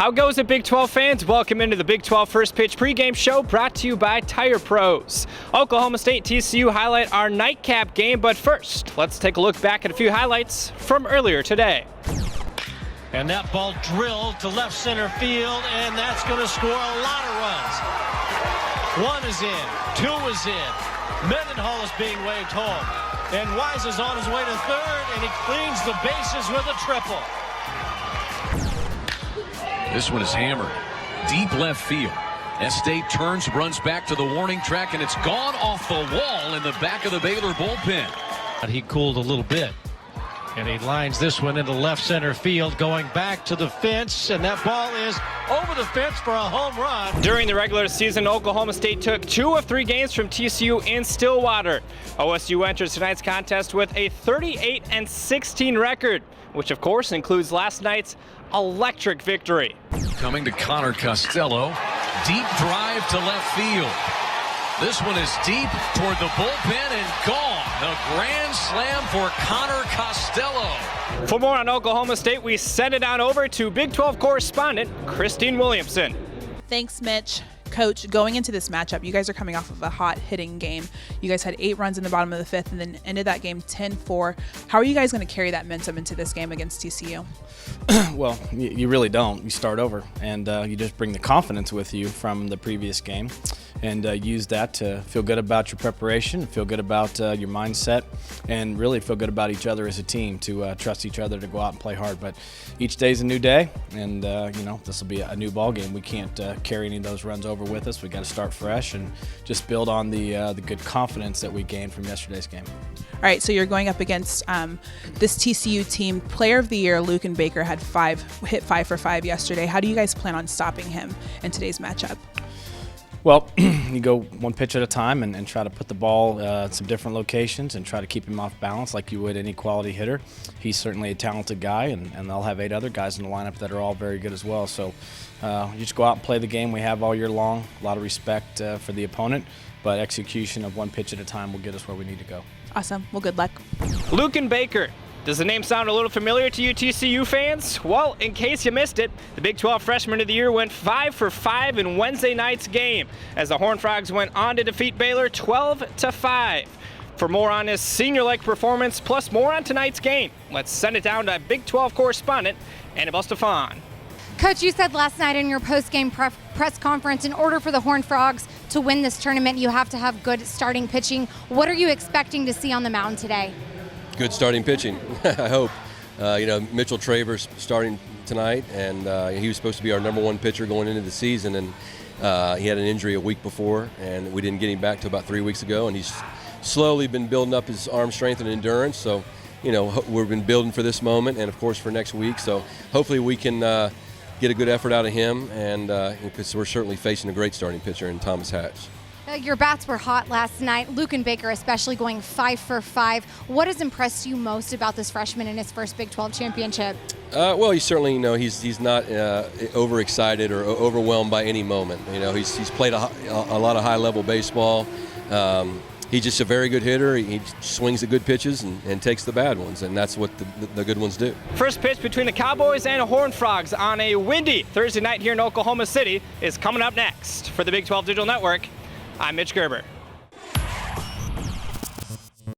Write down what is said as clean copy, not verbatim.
How goes it, Big 12 fans? Welcome into the Big 12 First Pitch pregame show brought to you by Tire Pros. Oklahoma State TCU highlight our nightcap game, but first, let's take a look back at a few highlights from earlier today. And that ball drilled to left center field, and that's going to score a lot of runs. One is in, two is in. Mendenhall is being waved home. And Wise is on his way to third, and he cleans the bases with a triple. This one is hammered. Deep left field. State turns, runs back to the warning track, and it's gone off the wall in the back of the Baylor bullpen. But he cooled a little bit. And he lines this one into left center field, going back to the fence, and that ball is over the fence for a home run. During the regular season, Oklahoma State took 2 of 3 games from TCU in Stillwater. OSU enters tonight's contest with a 38-16 record, which of course includes last night's electric victory. Coming to Connor Costello. Deep drive to left field. This one is deep toward the bullpen and gone. A grand slam for Connor Costello. For more on Oklahoma State, we send it on over to Big 12 correspondent Christine Williamson. Thanks, Mitch. Coach, going into this matchup, you guys are coming off of a hot hitting game. You guys had 8 runs in the bottom of the 5th and then ended that game 10-4. How are you guys going to carry that momentum into this game against TCU? Well, you really don't. You start over, and you just bring the confidence with you from the previous game and use that to feel good about your preparation, feel good about your mindset, and really feel good about each other as a team to trust each other to go out and play hard. But each day's a new day, and this will be a new ball game. We can't carry any of those runs over with us. We got to start fresh and just build on the good confidence that we gained from yesterday's game. All right, so you're going up against this TCU team. Player of the Year, Luke and Baker, hit 5 for 5 yesterday. How do you guys plan on stopping him in today's matchup? Well, you go one pitch at a time and try to put the ball at some different locations and try to keep him off balance like you would any quality hitter. He's certainly a talented guy, and they'll have 8 other guys in the lineup that are all very good as well. So you just go out and play the game we have all year long. A lot of respect for the opponent, but execution of one pitch at a time will get us where we need to go. Awesome. Well, good luck. Luke and Baker. Does the name sound a little familiar to you TCU fans? Well, in case you missed it, the Big 12 Freshman of the Year went 5 for 5 in Wednesday night's game as the Horned Frogs went on to defeat Baylor 12-5. For more on his senior-like performance, plus more on tonight's game, let's send it down to Big 12 correspondent Annabelle Stefan. Coach, you said last night in your post-game press conference, in order for the Horned Frogs to win this tournament, you have to have good starting pitching. What are you expecting to see on the mound today? Good starting pitching, I hope. Mitchell Travers starting tonight, and he was supposed to be our #1 pitcher going into the season, and he had an injury a week before, and we didn't get him back till about 3 weeks ago, and he's slowly been building up his arm strength and endurance. So, we've been building for this moment and, of course, for next week. So hopefully we can get a good effort out of him, and because we're certainly facing a great starting pitcher in Thomas Hatch. Your bats were hot last night. Luke and Baker especially going 5 for 5. What has impressed you most about this freshman in his first Big 12 championship? Well, he's certainly, he's not overexcited or overwhelmed by any moment. He's played a lot of high-level baseball. He's just a very good hitter. He swings the good pitches and takes the bad ones, and that's what the good ones do. First pitch between the Cowboys and Horned Frogs on a windy Thursday night here in Oklahoma City is coming up next. For the Big 12 Digital Network, I'm Mitch Gerber.